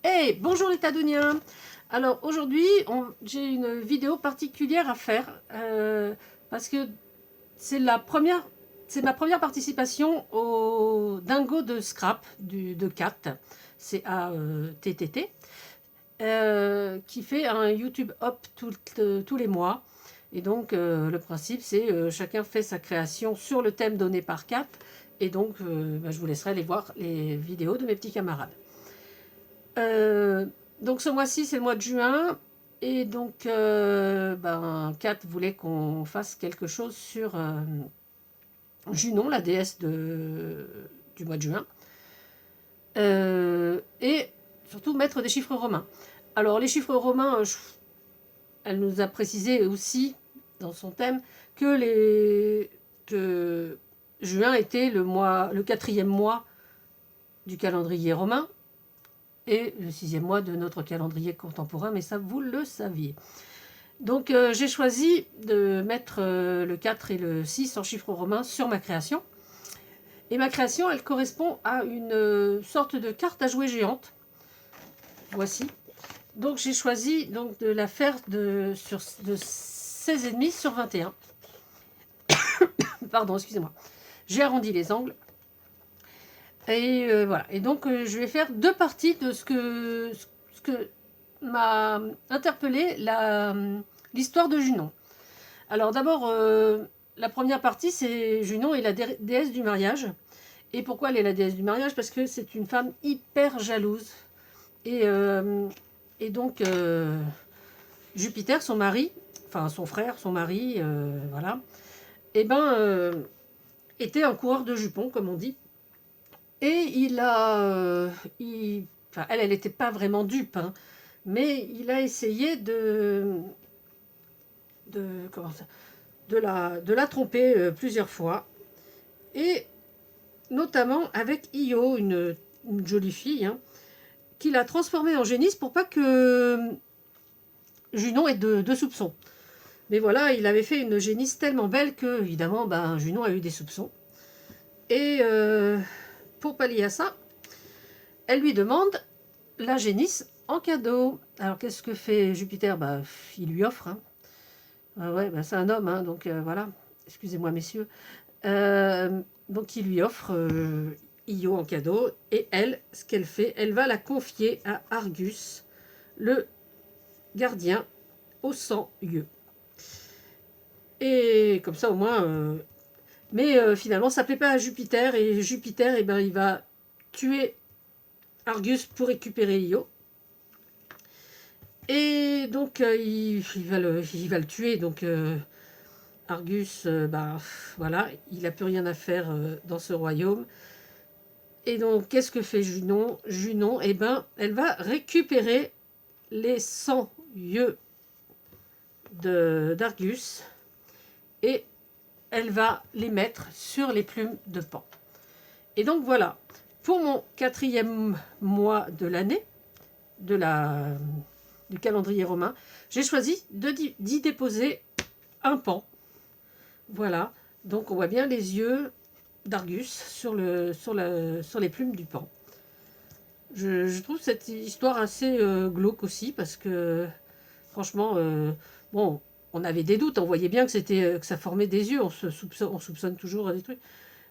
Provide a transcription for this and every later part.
Hey, bonjour les Tadoniens. Alors aujourd'hui, j'ai une vidéo particulière à faire parce que c'est ma première participation au Dingo de Scrap de CAT, CATTT, qui fait un YouTube Hop tous les mois. Et donc le principe c'est chacun fait sa création sur le thème donné par CAT. Et donc je vous laisserai aller voir les vidéos de mes petits camarades. Euh, donc ce mois-ci, c'est le mois de juin. Et donc, Kat voulait qu'on fasse quelque chose sur Junon, la déesse du mois de juin. Et surtout mettre des chiffres romains. Alors les chiffres romains, elle nous a précisé aussi dans son thème que juin était le quatrième mois du calendrier romain et le sixième mois de notre calendrier contemporain, mais ça, vous le saviez. Donc, j'ai choisi de mettre le 4 et le 6 en chiffres romains sur ma création. Et ma création, elle correspond à une sorte de carte à jouer géante. Voici. Donc, j'ai choisi donc, de la faire de 16,5 sur 21. Pardon, excusez-moi. J'ai arrondi les angles. Et voilà. Et donc, je vais faire deux parties de ce que m'a interpellé l'histoire de Junon. Alors d'abord, la première partie, c'est Junon est la déesse du mariage. Et pourquoi elle est la déesse du mariage? Parce que c'est une femme hyper jalouse. Et, euh, et donc, Jupiter, son mari, enfin son frère, son mari, voilà, et était un coureur de jupons, comme on dit. Et enfin, elle n'était pas vraiment dupe, hein, mais il a essayé comment ça, de la tromper plusieurs fois, et notamment avec Io, une jolie fille, hein, qu'il a transformée en génisse pour pas que Junon ait de soupçons. Mais voilà, il avait fait une génisse tellement belle que, évidemment, Junon a eu des soupçons. Et pour pallier à ça, elle lui demande la génisse en cadeau. Alors qu'est-ce que fait Jupiter? Il lui offre. Hein. Ah ouais, c'est un homme, hein, donc voilà. Excusez-moi, messieurs. Donc il lui offre Io en cadeau. Et elle, ce qu'elle fait, elle va la confier à Argus, le gardien au sang yeux. Et comme ça, au moins. Mais finalement, ça ne plaît pas à Jupiter. Et Jupiter, il va tuer Argus pour récupérer Io. Et donc, il va le tuer. Donc, Argus, voilà, il n'a plus rien à faire dans ce royaume. Et donc, qu'est-ce que fait Junon? Junon, elle va récupérer les 100 yeux d'Argus et elle va les mettre sur les plumes de Pan. Et donc voilà, pour mon quatrième mois de l'année, du calendrier romain, j'ai choisi d'y déposer un Pan. Voilà, donc on voit bien les yeux d'Argus sur les plumes du Pan. Je trouve cette histoire assez glauque aussi parce que franchement, bon, on avait des doutes, on voyait bien que ça formait des yeux, on soupçonne toujours des trucs.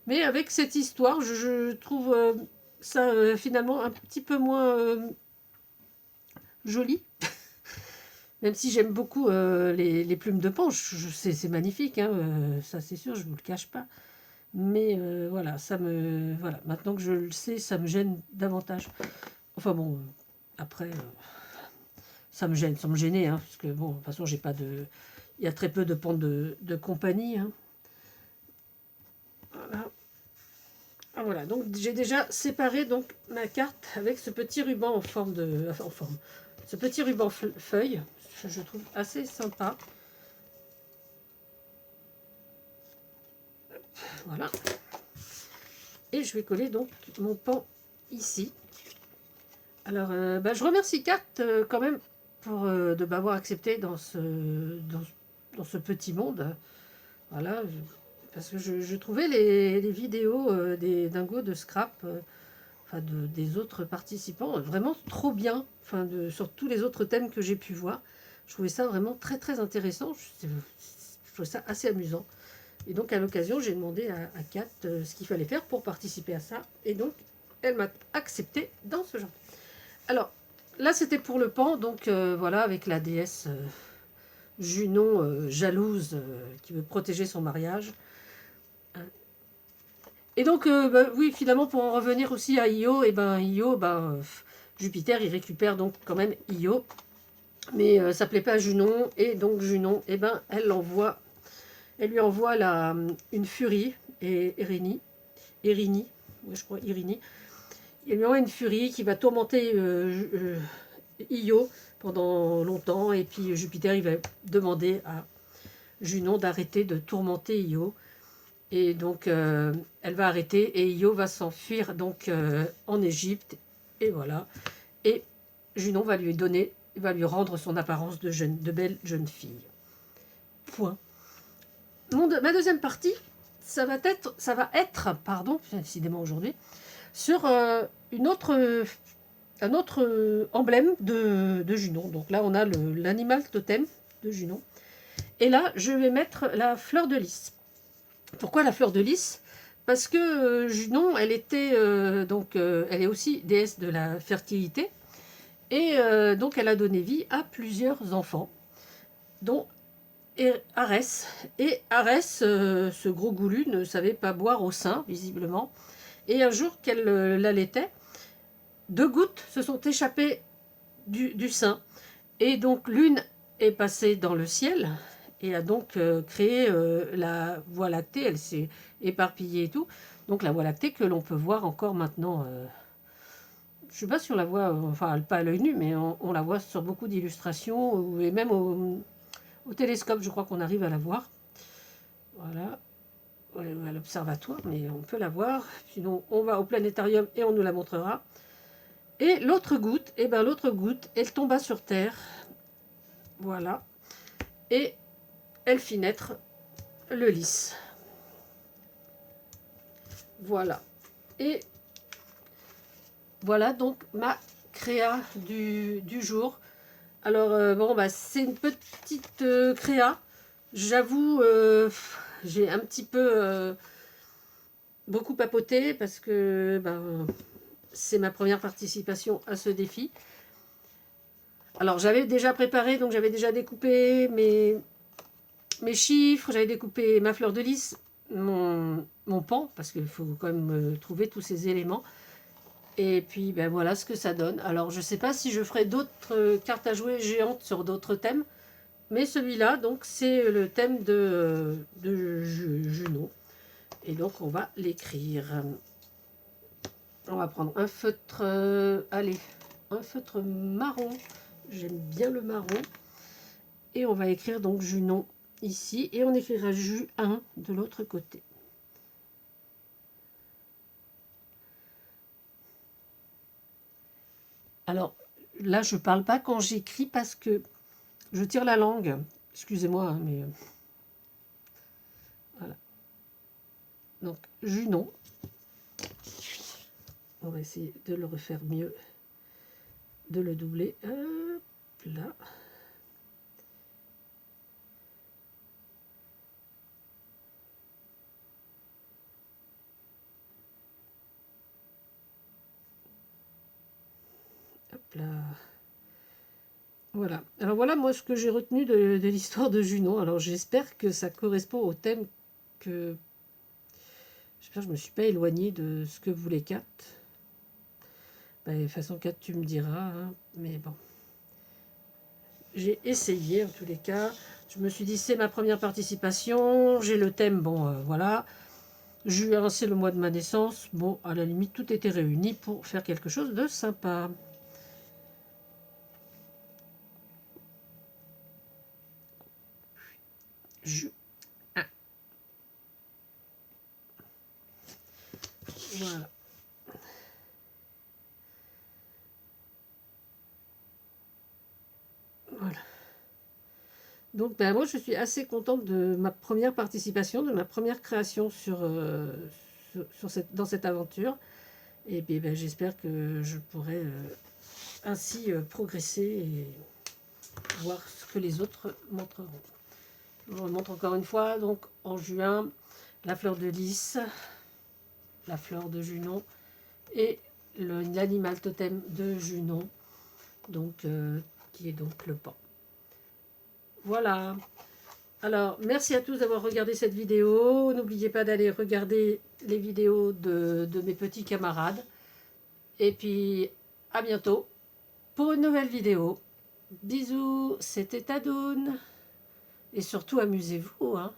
Mais avec cette histoire, je trouve ça finalement un petit peu moins joli. Même si j'aime beaucoup les plumes de pan, c'est magnifique, hein, ça c'est sûr, je ne vous le cache pas. Mais voilà, voilà, maintenant que je le sais, ça me gêne davantage. Enfin bon, après, ça me gêne, sans me gêner, hein, parce que bon, de toute façon, j'ai pas de, il y a très peu de pans de compagnie. Hein. Voilà. Ah, voilà, donc j'ai déjà séparé donc ma carte avec ce petit ruban ce petit ruban feuille, je trouve assez sympa. Voilà. Et je vais coller donc mon pan ici. Alors, je remercie Kat quand même de m'avoir accepté dans ce petit monde. Voilà, parce que je trouvais les vidéos des dingos de scrap enfin des autres participants, vraiment trop bien, enfin sur tous les autres thèmes que j'ai pu voir. Je trouvais ça vraiment très très intéressant, je trouvais ça assez amusant. Et donc à l'occasion, j'ai demandé à Kat ce qu'il fallait faire pour participer à ça. Et donc, elle m'a accepté dans ce genre. Alors, là, c'était pour le pan, donc voilà, avec la déesse Junon jalouse qui veut protéger son mariage. Et donc, bah, oui, finalement, pour en revenir aussi à Io, et ben Io, Jupiter, il récupère donc quand même Io, mais ça plaît pas à Junon, et donc Junon, et ben elle lui envoie une furie, et Irini, ouais, je crois Irini, il lui envoie une furie qui va tourmenter Io pendant longtemps, et puis Jupiter, il va demander à Junon d'arrêter de tourmenter Io. Et donc, elle va arrêter et Io va s'enfuir donc en Égypte. Et voilà. Et Junon va lui rendre son apparence de belle jeune fille. Point. Ma deuxième partie, ça va être, pardon, décidément aujourd'hui, sur un autre emblème de Junon. Donc là, on a l'animal totem de Junon. Et là, je vais mettre la fleur de lys. Pourquoi la fleur de lys? Parce que Junon, elle est aussi déesse de la fertilité. Et donc, elle a donné vie à plusieurs enfants, dont Arès. Et Arès, ce gros goulu, ne savait pas boire au sein, visiblement. Et un jour qu'elle l'allaitait, 2 gouttes se sont échappées du sein. Et donc, l'une est passée dans le ciel et a donc créé la Voie lactée. Elle s'est éparpillée et tout. Donc la Voie lactée que l'on peut voir encore maintenant. Je ne sais pas si on la voit, enfin pas à l'œil nu, mais on la voit sur beaucoup d'illustrations et même au télescope, je crois qu'on arrive à la voir. Voilà, à l'observatoire, mais on peut la voir. Sinon, on va au planétarium et on nous la montrera. Et l'autre goutte, elle tomba sur Terre. Voilà. Et elle fit naître le lys. Voilà. Et voilà donc ma créa du jour. Alors, c'est une petite créa. J'avoue, j'ai un petit peu beaucoup papoté parce que c'est ma première participation à ce défi. Alors, j'avais déjà préparé, donc j'avais déjà découpé mes chiffres, j'avais découpé ma fleur de lys, mon pan, parce qu'il faut quand même trouver tous ces éléments. Et puis, voilà ce que ça donne. Alors, je ne sais pas si je ferai d'autres cartes à jouer géantes sur d'autres thèmes, mais celui-là, donc, c'est le thème de Junon. Et donc, on va l'écrire. On va prendre un feutre, un feutre marron. J'aime bien le marron. Et on va écrire donc Junon ici. Et on écrira Ju1 de l'autre côté. Alors, là, je ne parle pas quand j'écris parce que je tire la langue. Excusez-moi, hein, mais... voilà. Donc, Junon. On va essayer de le refaire mieux. De le doubler. Hop là. Hop là. Voilà. Alors voilà, moi, ce que j'ai retenu de l'histoire de Junon. Alors, j'espère que ça correspond au thème que... J'espère que je ne me suis pas éloignée de ce que voulait Kat. De toute façon, Kat, tu me diras. Hein, mais bon. J'ai essayé, en tous les cas. Je me suis dit, c'est ma première participation. J'ai le thème, voilà. Juin, c'est le mois de ma naissance. Bon, à la limite, tout était réuni pour faire quelque chose de sympa. Voilà. Voilà. Donc, moi, je suis assez contente de ma première participation, de ma première création dans cette aventure. Et puis ben, j'espère que je pourrai ainsi progresser et voir ce que les autres montreront. Je vous remontre encore une fois, donc en juin, la fleur de lys, la fleur de Junon et l'animal totem de Junon, donc, qui est donc le pan. Voilà. Alors, merci à tous d'avoir regardé cette vidéo. N'oubliez pas d'aller regarder les vidéos de mes petits camarades. Et puis, à bientôt pour une nouvelle vidéo. Bisous, c'était Tadoun. Et surtout, amusez-vous, hein.